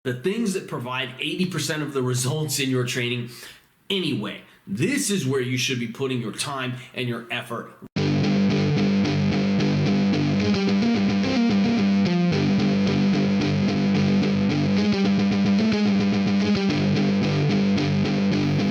the things that provide 80% of the results in your training anyway. This is where you should be putting your time and your effort.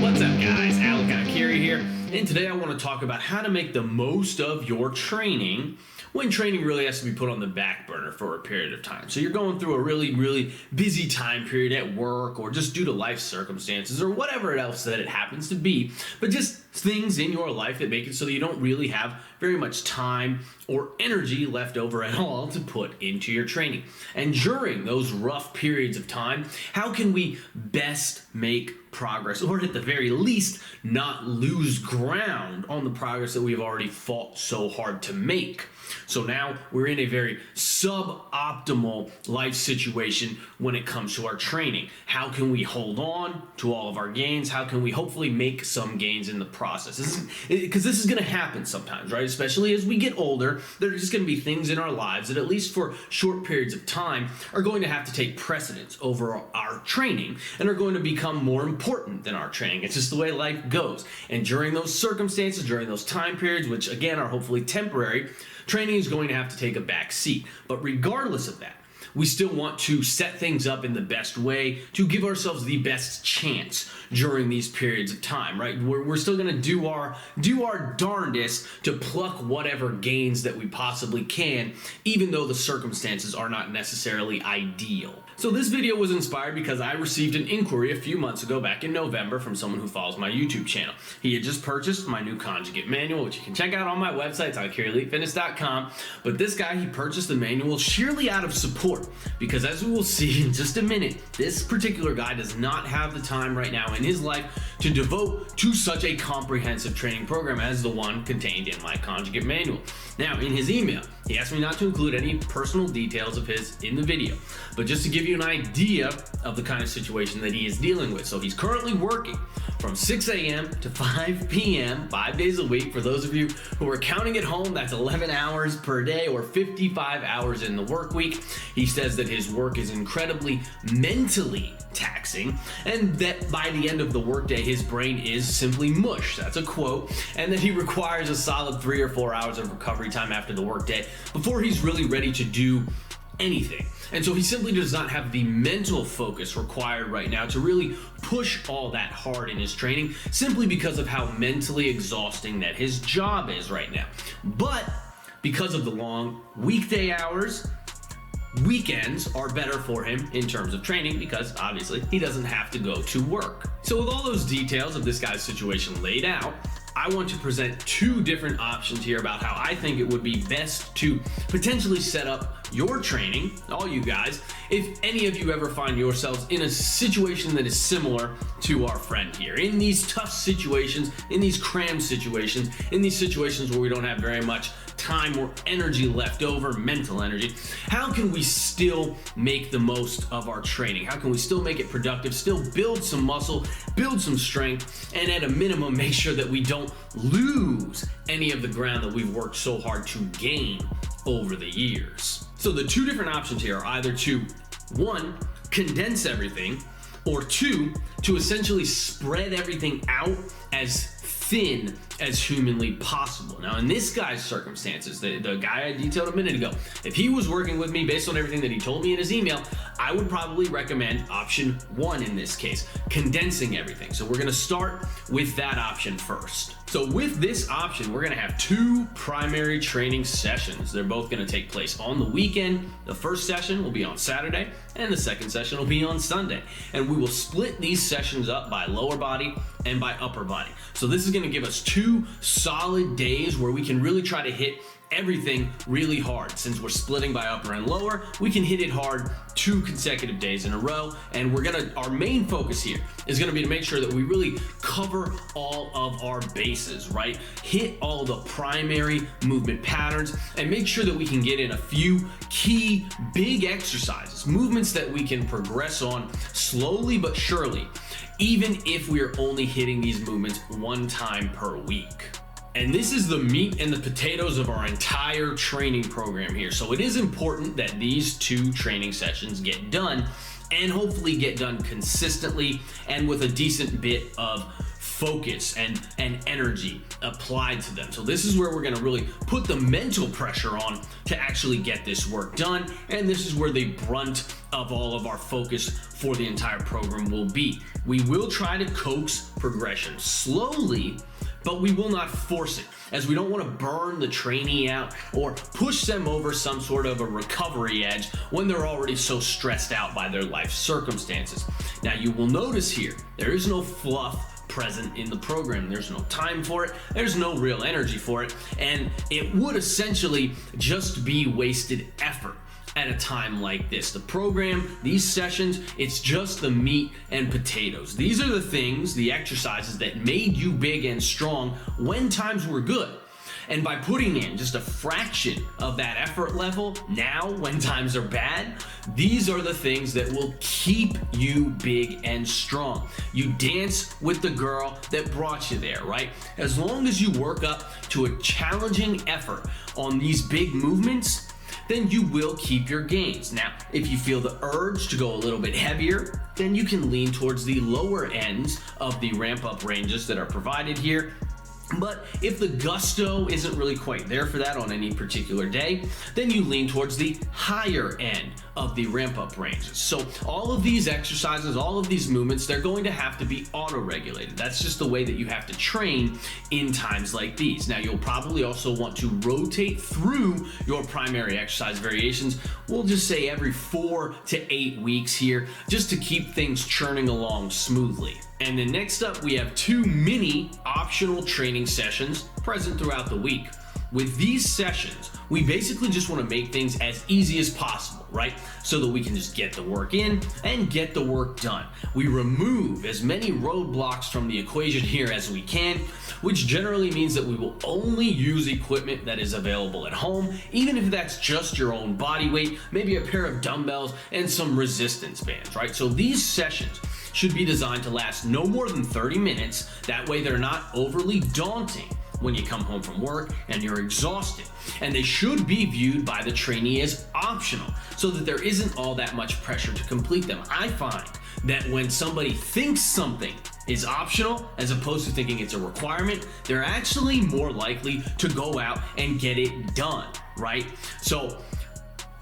What's up, guys? Alec here, and today I want to talk about how to make the most of your training when training really has to be put on the back burner for a period of time. So you're going through a really busy time period at work, or just due to life circumstances, or whatever else that it happens to be, but just things in your life that make it so that you don't really have very much time or energy left over at all to put into your training. And during those rough periods of time, how can we best make progress, or at the very least not lose ground on the progress that we've already fought so hard to make? So now we're in a very suboptimal life situation when it comes to our training. How can we hold on to all of our gains? How can we hopefully make some gains in the process? Because this is going to happen sometimes, right? Especially as we get older, there are just going to be things in our lives that, at least for short periods of time, are going to have to take precedence over our training and are going to become more important than our training. It's just the way life goes. And during those circumstances, during those time periods, which again are hopefully temporary, training is going to have to take a back seat. But regardless of that, we still want to set things up in the best way to give ourselves the best chance during these periods of time, right? We're still going to do our darndest to pluck whatever gains that we possibly can, even though the circumstances are not necessarily ideal. So this video was inspired because I received an inquiry a few months ago, back in November, from someone who follows my YouTube channel. He had just purchased my new conjugate manual, which you can check out on my website. It's on CareEliteFitness.com. But this guy, he purchased the manual sheerly out of support, because as we will see in just a minute, this particular guy does not have the time right now in his life to devote to such a comprehensive training program as the one contained in my conjugate manual. Now, in his email, he asked me not to include any personal details of his in the video, but just to give you an idea of the kind of situation that he is dealing with. So he's currently working from 6 a.m. to 5 p.m., 5 days a week. For those of you who are counting at home, that's 11 hours per day, or 55 hours in the work week. He says that his work is incredibly mentally taxing, and that by the end of the workday, his brain is simply mush. That's a quote. And that he requires a solid 3 or 4 hours of recovery time after the workday before he's really ready to do anything. And so he simply does not have the mental focus required right now to really push all that hard in his training, simply because of how mentally exhausting that his job is right now. But because of the long weekday hours, weekends are better for him in terms of training, because obviously he doesn't have to go to work. So with all those details of this guy's situation laid out, I want to present two different options here about how I think it would be best to potentially set up your training, all you guys, if any of you ever find yourselves in a situation that is similar to our friend here. In these tough situations, in these crammed situations, in these situations where we don't have very much time or energy left over, mental energy, how can we still make the most of our training? How can we still make it productive, still build some muscle, build some strength, and at a minimum make sure that we don't lose any of the ground that we've worked so hard to gain over the years? So the two different options here are either to, one, condense everything, or two, to essentially spread everything out as thin as humanly possible. Now, in this guy's circumstances, the guy I detailed a minute ago, if he was working with me based on everything that he told me in his email, I would probably recommend option one in this case, condensing everything. So we're gonna start with that option first. So with this option, we're gonna have two primary training sessions. They're both gonna take place on the weekend. The first session will be on Saturday, and the second session will be on Sunday. And we will split these sessions up by lower body and by upper body. So this is gonna give us 2 solid days where we can really try to hit everything really hard. Since we're splitting by upper and lower, we can hit it hard 2 consecutive days in a row. And our main focus here is gonna be to make sure that we really cover all of our bases, right? Hit all the primary movement patterns and make sure that we can get in a few key big exercises, movements that we can progress on slowly but surely, even if we are only hitting these movements 1 time per week. And this is the meat and the potatoes of our entire training program here. So it is important that these 2 training sessions get done and hopefully get done consistently and with a decent bit of focus and energy applied to them. So this is where we're going to really put the mental pressure on to actually get this work done, and this is where the brunt of all of our focus for the entire program will be. We will try to coax progression slowly, but we will not force it, as we don't want to burn the trainee out or push them over some sort of a recovery edge when they're already so stressed out by their life circumstances. Now you will notice here, there is no fluff present in the program. There's no time for it, there's no real energy for it, and it would essentially just be wasted effort at a time like this. The program, these sessions, it's just the meat and potatoes. These are the things, the exercises that made you big and strong when times were good. And by putting in just a fraction of that effort level now when times are bad, these are the things that will keep you big and strong. You dance with the girl that brought you there, right? As long as you work up to a challenging effort on these big movements, then you will keep your gains. Now, if you feel the urge to go a little bit heavier, then you can lean towards the lower ends of the ramp up ranges that are provided here. But if the gusto isn't really quite there for that on any particular day, then you lean towards the higher end of the ramp up ranges. So all of these exercises, all of these movements, they're going to have to be auto-regulated. That's just the way that you have to train in times like these. Now you'll probably also want to rotate through your primary exercise variations. We'll just say every 4 to 8 weeks here, just to keep things churning along smoothly. And then next up, we have 2 mini optional training sessions present throughout the week. With these sessions, we basically just want to make things as easy as possible, right? So that we can just get the work in and get the work done. We remove as many roadblocks from the equation here as we can, which generally means that we will only use equipment that is available at home, even if that's just your own body weight, maybe a pair of dumbbells and some resistance bands, right? So these sessions should be designed to last no more than 30 minutes. That way they're not overly daunting when you come home from work and you're exhausted. And they should be viewed by the trainee as optional, so that there isn't all that much pressure to complete them. I find that when somebody thinks something is optional as opposed to thinking it's a requirement, they're actually more likely to go out and get it done, right? So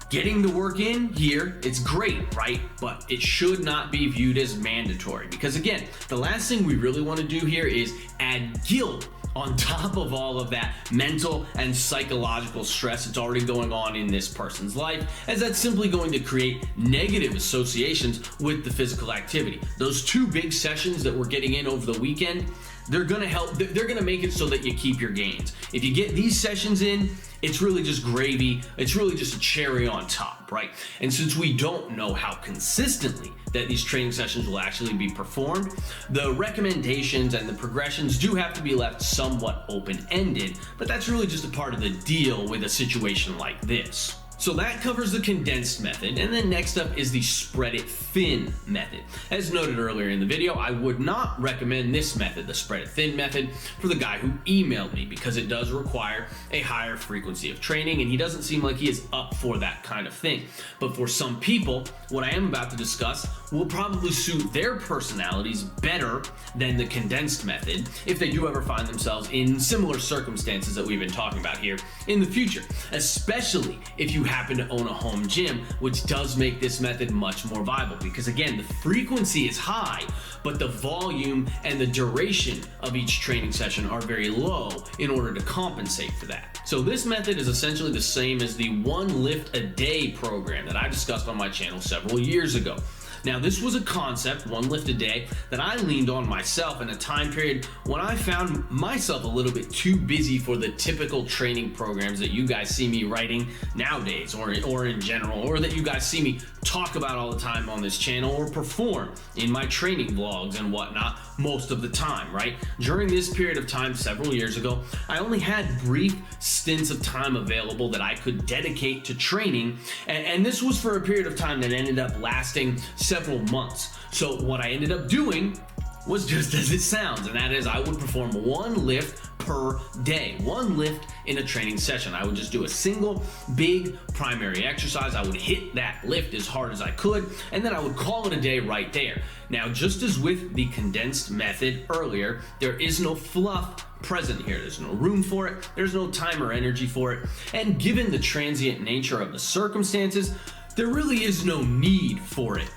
getting the work in here, it's great, right? But it should not be viewed as mandatory, because again, the last thing we really want to do here is add guilt on top of all of that mental and psychological stress that's already going on in this person's life, as that's simply going to create negative associations with the physical activity. Those 2 big sessions that we're getting in over the weekend, they're gonna help, they're gonna make it so that you keep your gains. If you get these sessions in, it's really just gravy, it's really just a cherry on top, right? And since we don't know how consistently that these training sessions will actually be performed, the recommendations and the progressions do have to be left somewhat open-ended, but that's really just a part of the deal with a situation like this. So that covers the condensed method, and then next up is the spread it thin method. As noted earlier in the video, I would not recommend this method, the spread it thin method, for the guy who emailed me, because it does require a higher frequency of training, and he doesn't seem like he is up for that kind of thing. But for some people, what I am about to discuss will probably suit their personalities better than the condensed method if they do ever find themselves in similar circumstances that we've been talking about here in the future, especially if you happen to own a home gym, which does make this method much more viable, because again, the frequency is high, but the volume and the duration of each training session are very low in order to compensate for that. So this method is essentially the same as the 1 lift a day program that I discussed on my channel several years ago. Now, this was a concept, 1 lift a day, that I leaned on myself in a time period when I found myself a little bit too busy for the typical training programs that you guys see me writing nowadays, or in general, or that you guys see me talk about all the time on this channel or perform in my training vlogs and whatnot most of the time, right? During this period of time several years ago, I only had brief stints of time available that I could dedicate to training, and this was for a period of time that ended up lasting several months. So what I ended up doing was just as it sounds, and that is I would perform 1 lift per day, one lift in a training session. I would just do a single big primary exercise. I would hit that lift as hard as I could, and then I would call it a day right there. Now, just as with the condensed method earlier, there is no fluff present here. There's no room for it. There's no time or energy for it. And given the transient nature of the circumstances, there really is no need for it.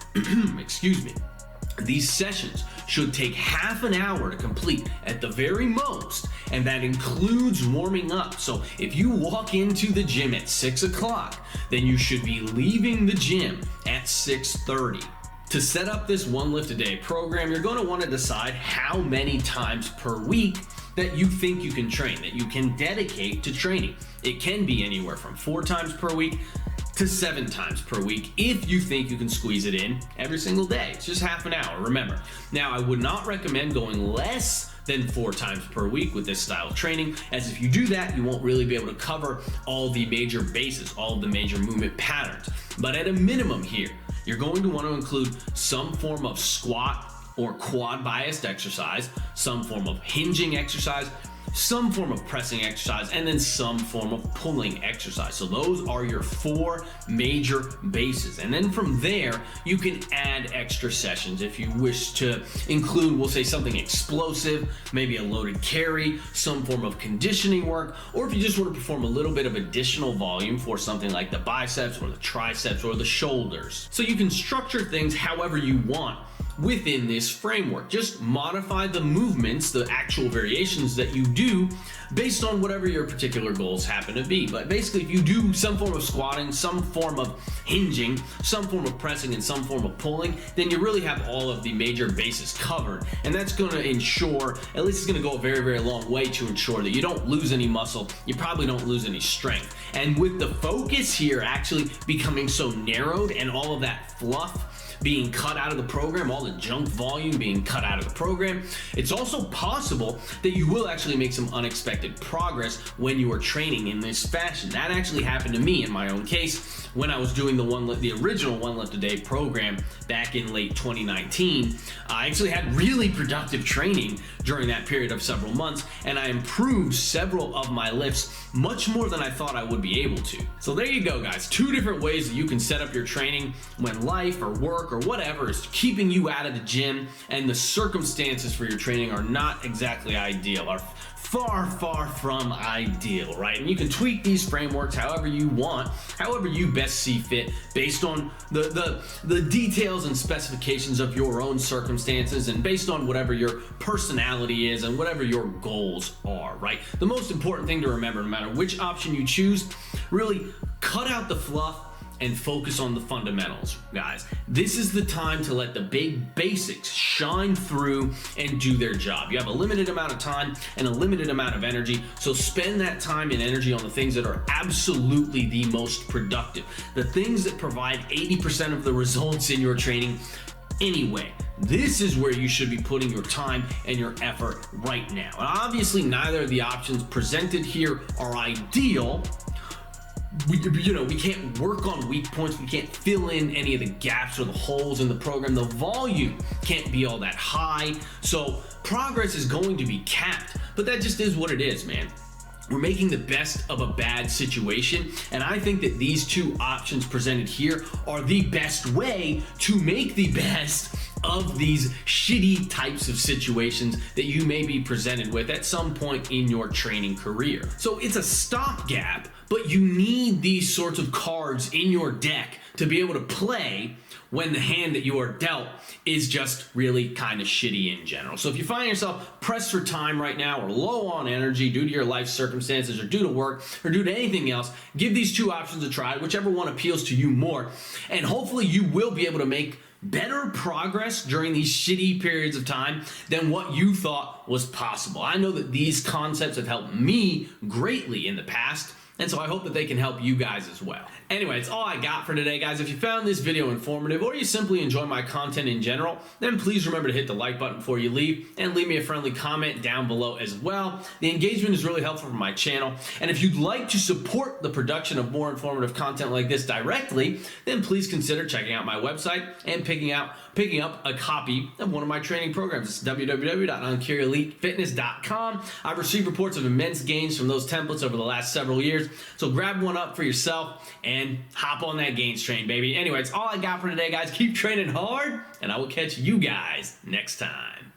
Excuse me. These sessions should take half an hour to complete at the very most, and that includes warming up. So if you walk into the gym at 6 o'clock, then you should be leaving the gym at 6:30. To set up this one lift a day program, you're going to want to decide how many times per week that you think you can train, that you can dedicate to training. It can be anywhere from 4 times per week to 7 times per week if you think you can squeeze it in every single day. It's just half an hour, remember. Now, I would not recommend going less than 4 times per week with this style of training, as if you do that, you won't really be able to cover all the major bases, all of the major movement patterns. But at a minimum here, you're going to want to include some form of squat or quad biased exercise, some form of hinging exercise, some form of pressing exercise, and then some form of pulling exercise. So those are your 4 major bases. And then from there, you can add extra sessions if you wish to include, we'll say, something explosive, maybe a loaded carry, some form of conditioning work, or if you just want to perform a little bit of additional volume for something like the biceps or the triceps or the shoulders. So you can structure things however you want within this framework. Just modify the movements, the actual variations that you do based on whatever your particular goals happen to be. But basically, if you do some form of squatting, some form of hinging, some form of pressing, and some form of pulling, then you really have all of the major bases covered. And that's going to ensure, at least it's going to go a very, very long way to ensure that you don't lose any muscle, you probably don't lose any strength. And with the focus here actually becoming so narrowed and all of that fluff being cut out of the program, all the junk volume being cut out of the program, it's also possible that you will actually make some unexpected progress when you are training in this fashion. That actually happened to me in my own case when I was doing the original one lift a day program back in late 2019. I actually had really productive training during that period of several months, and I improved several of my lifts much more than I thought I would be able to. So there you go, guys. 2 different ways that you can set up your training when life or work or whatever is keeping you out of the gym and the circumstances for your training are not exactly ideal, are far, far from ideal, right? And you can tweak these frameworks however you want, however you best see fit, based on the details and specifications of your own circumstances and based on whatever your personality is and whatever your goals are, right? The most important thing to remember, no matter which option you choose, really cut out the fluff and focus on the fundamentals, guys. This is the time to let the big basics shine through and do their job. You have a limited amount of time and a limited amount of energy, so spend that time and energy on the things that are absolutely the most productive, the things that provide 80% of the results in your training anyway. This is where you should be putting your time and your effort right now. And obviously, neither of the options presented here are ideal. We can't work on weak points. We can't fill in any of the gaps or the holes in the program. The volume can't be all that high. So progress is going to be capped, but that just is what it is, man. We're making the best of a bad situation, and I think that these 2 options presented here are the best way to make the best of these shitty types of situations that you may be presented with at some point in your training career. So it's a stopgap, but you need these sorts of cards in your deck to be able to play when the hand that you are dealt is just really kind of shitty in general. So if you find yourself pressed for time right now or low on energy due to your life circumstances or due to work or due to anything else, give these 2 options a try, whichever one appeals to you more, and hopefully you will be able to make better progress during these shitty periods of time than what you thought was possible. I know that these concepts have helped me greatly in the past, and so I hope that they can help you guys as well. Anyway, that's all I got for today, guys. If you found this video informative or you simply enjoy my content in general, then please remember to hit the like button before you leave and leave me a friendly comment down below as well. The engagement is really helpful for my channel, and if you'd like to support the production of more informative content like this directly, then please consider checking out my website and picking out picking up a copy of one of my training programs. It's www.uncarryelitefitness.com. I've received reports of immense gains from those templates over the last several years, so grab one up for yourself and hop on that gains train, baby. Anyway, it's all I got for today, guys. Keep training hard, and I will catch you guys next time.